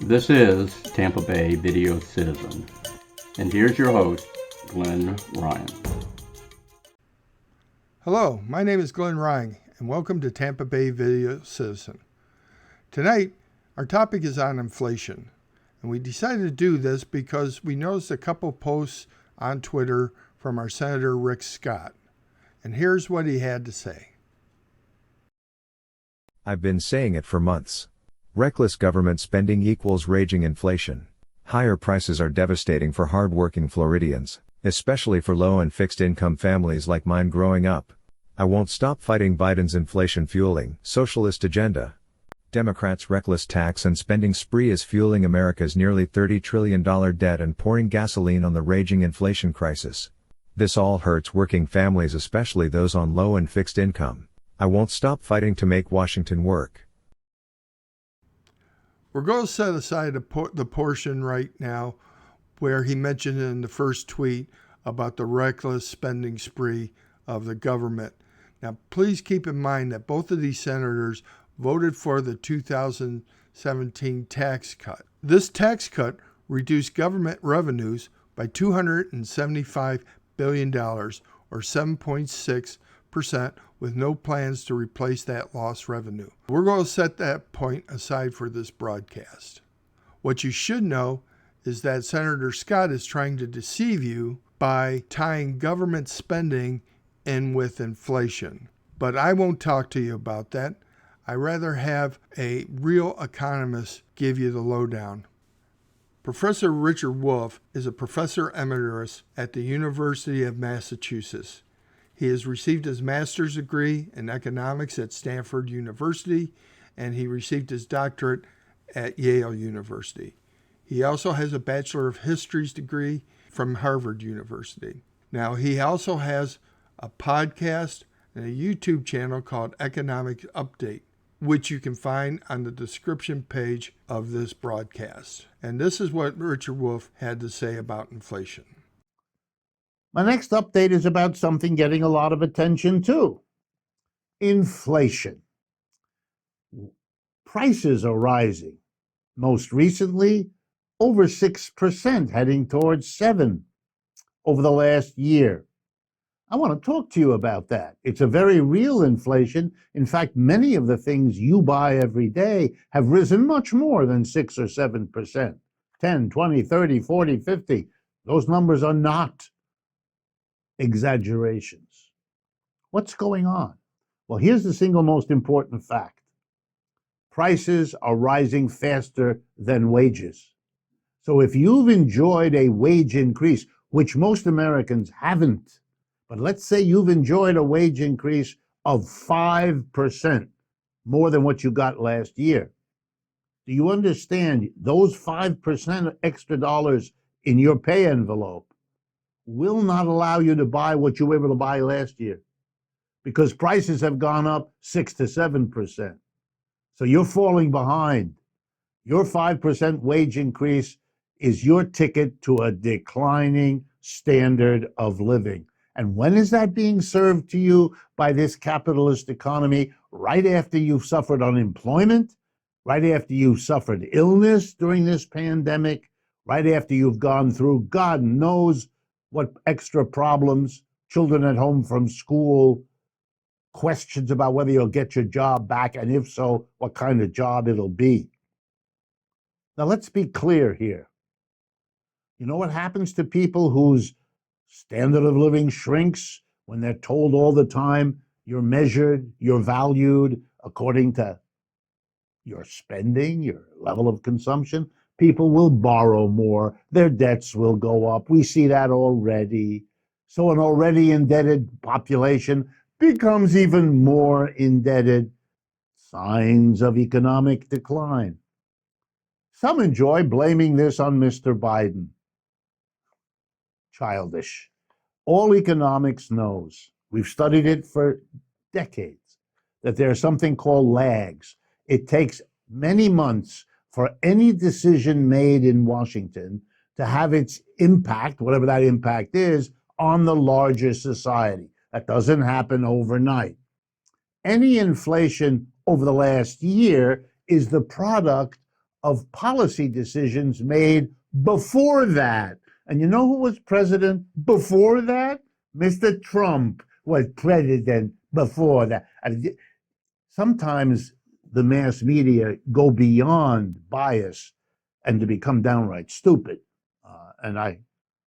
This is Tampa Bay Video Citizen, and here's your host, Glenn Ryan. Hello, my name is Glenn Ryan, and welcome to Tampa Bay Video Citizen. Tonight, our topic is on inflation, and we decided to do this because we noticed a couple posts on Twitter from our Senator Rick Scott, and here's what he had to say. I've been saying it for months. Reckless government spending equals raging inflation. Higher prices are devastating for hard-working Floridians, especially for low and fixed-income families like mine growing up. I won't stop fighting Biden's inflation-fueling socialist agenda. Democrats' reckless tax and spending spree is fueling America's nearly $30 trillion debt and pouring gasoline on the raging inflation crisis. This all hurts working families, especially those on low and fixed income. I won't stop fighting to make Washington work. We're going to set aside the portion right now where he mentioned in the first tweet about the reckless spending spree of the government. Now, please keep in mind that both of these senators voted for the 2017 tax cut. This tax cut reduced government revenues by $275 billion, or 7.6%, with no plans to replace that lost revenue. We're going to set that point aside for this broadcast. What you should know is that Senator Scott is trying to deceive you by tying government spending in with inflation. But I won't talk to you about that. I'd rather have a real economist give you the lowdown. Professor Richard Wolff is a professor emeritus at the University of Massachusetts. He has received his master's degree in economics at Stanford University, and he received his doctorate at Yale University. He also has a Bachelor of History degree from Harvard University. Now, he also has a podcast and a YouTube channel called Economic Update, which you can find on the description page of this broadcast. And this is what Richard Wolff had to say about inflation. My next update is about something getting a lot of attention too. Inflation. Prices are rising. Most recently, over 6%, heading towards 7% over the last year. I want to talk to you about that. It's a very real inflation. In fact, many of the things you buy every day have risen much more than 6 or 7%. 10, 20, 30, 40, 50. Those numbers are not exaggerations. What's going on? Well, here's the single most important fact. Prices are rising faster than wages. So if you've enjoyed a wage increase, which most Americans haven't, but let's say you've enjoyed a wage increase of 5%, more than what you got last year. Do you understand those 5% extra dollars in your pay envelope will not allow you to buy what you were able to buy last year, because prices have gone up 6 to 7%. So you're falling behind. Your 5% wage increase is your ticket to a declining standard of living. And when is that being served to you by this capitalist economy? Right after you've suffered unemployment, right after you've suffered illness during this pandemic, right after you've gone through God knows what extra problems, children at home from school, questions about whether you'll get your job back, and if so, what kind of job it'll be. Now, let's be clear here. You know what happens to people whose standard of living shrinks when they're told all the time you're measured, you're valued according to your spending, your level of consumption? People will borrow more. Their debts will go up. We see that already. So an already indebted population becomes even more indebted. Signs of economic decline. Some enjoy blaming this on Mr. Biden. Childish. All economics knows, we've studied it for decades, that there's something called lags. It takes many months for any decision made in Washington to have its impact, whatever that impact is, on the larger society. That doesn't happen overnight. Any inflation over the last year is the product of policy decisions made before that. And you know who was president before that? Mr. Trump was president before that. Sometimes the mass media go beyond bias and to become downright stupid. And I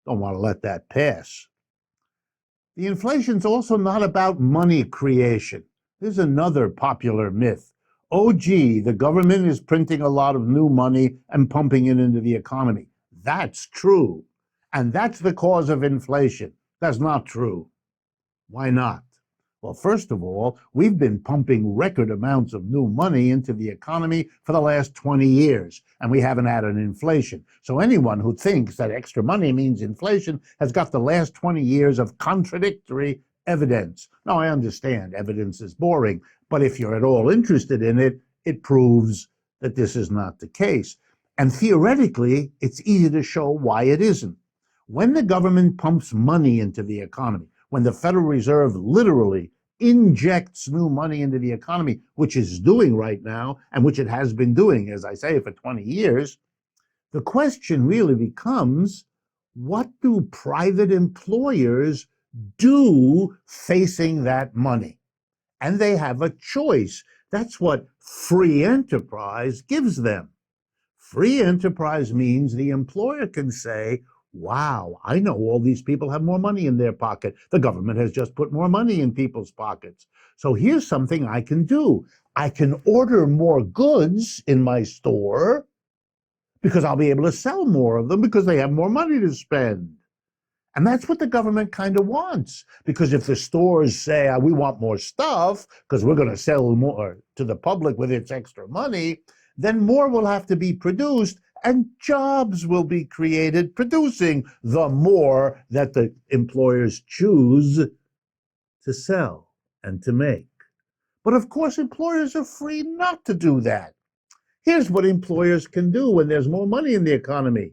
don't want to let that pass. The inflation's also not about money creation. There's another popular myth. Oh, gee, the government is printing a lot of new money and pumping it into the economy. That's true. And that's the cause of inflation. That's not true. Why not? Well, first of all, we've been pumping record amounts of new money into the economy for the last 20 years, and we haven't had an inflation. So anyone who thinks that extra money means inflation has got the last 20 years of contradictory evidence. Now, I understand evidence is boring, but if you're at all interested in it, it proves that this is not the case. And theoretically, it's easy to show why it isn't. When the government pumps money into the economy, when the Federal Reserve literally injects new money into the economy, which it's doing right now, and which it has been doing, as I say, for 20 years, the question really becomes, what do private employers do facing that money? And they have a choice. That's what free enterprise gives them. Free enterprise means the employer can say, wow, I know all these people have more money in their pocket. The government has just put more money in people's pockets. So here's something I can do. I can order more goods in my store because I'll be able to sell more of them because they have more money to spend. And that's what the government kind of wants. Because if the stores say, we want more stuff because we're going to sell more to the public with its extra money, then more will have to be produced and jobs will be created producing the more that the employers choose to sell and to make. But of course, employers are free not to do that. Here's what employers can do when there's more money in the economy.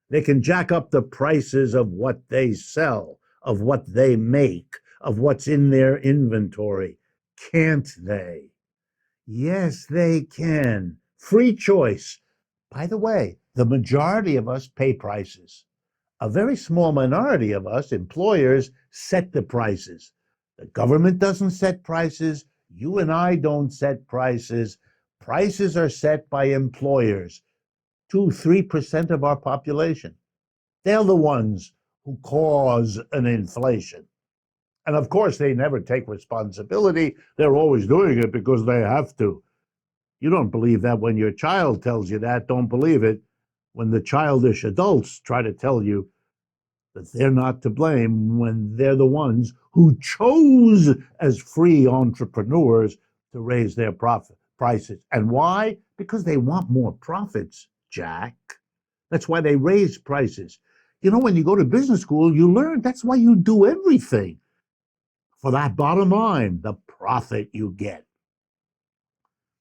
They can jack up the prices of what they sell, of what they make, of what's in their inventory. Can't they? Yes, they can. Free choice. By the way, the majority of us pay prices. A very small minority of us, employers, set the prices. The government doesn't set prices. You and I don't set prices. Prices are set by employers, 2-3% of our population. They're the ones who cause an inflation. And of course, they never take responsibility. They're always doing it because they have to. You don't believe that when your child tells you that, don't believe it when the childish adults try to tell you that they're not to blame when they're the ones who chose as free entrepreneurs to raise their prices. And why? Because they want more profits, Jack. That's why they raise prices. You know, when you go to business school, you learn that's why you do everything. For that bottom line, the profit you get.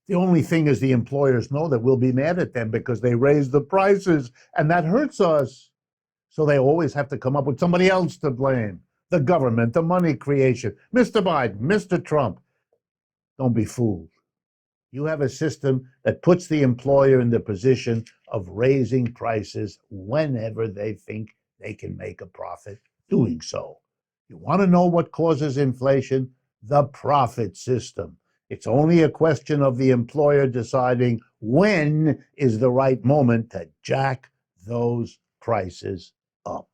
The only thing is the employers know that we'll be mad at them because they raise the prices, and that hurts us. So they always have to come up with somebody else to blame. The government, the money creation, Mr. Biden, Mr. Trump. Don't be fooled. You have a system that puts the employer in the position of raising prices whenever they think they can make a profit doing so. You want to know what causes inflation? The profit system. It's only a question of the employer deciding when is the right moment to jack those prices up.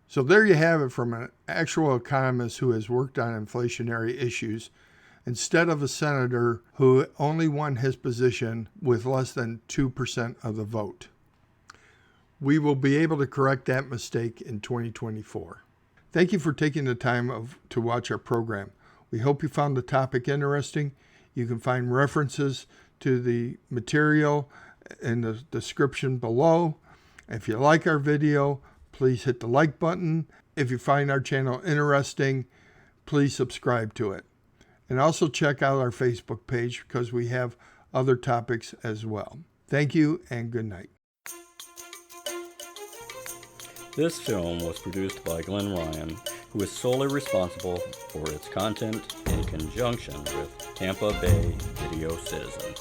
So there you have it from an actual economist who has worked on inflationary issues instead of a senator who only won his position with less than 2% of the vote. We will be able to correct that mistake in 2024. Thank you for taking the time to watch our program. We hope you found the topic interesting. You can find references to the material in the description below. If you like our video, please hit the like button. If you find our channel interesting, please subscribe to it. And also check out our Facebook page because we have other topics as well. Thank you and good night. This film was produced by Glenn Ryan, who is solely responsible for its content in conjunction with Tampa Bay Video Citizen.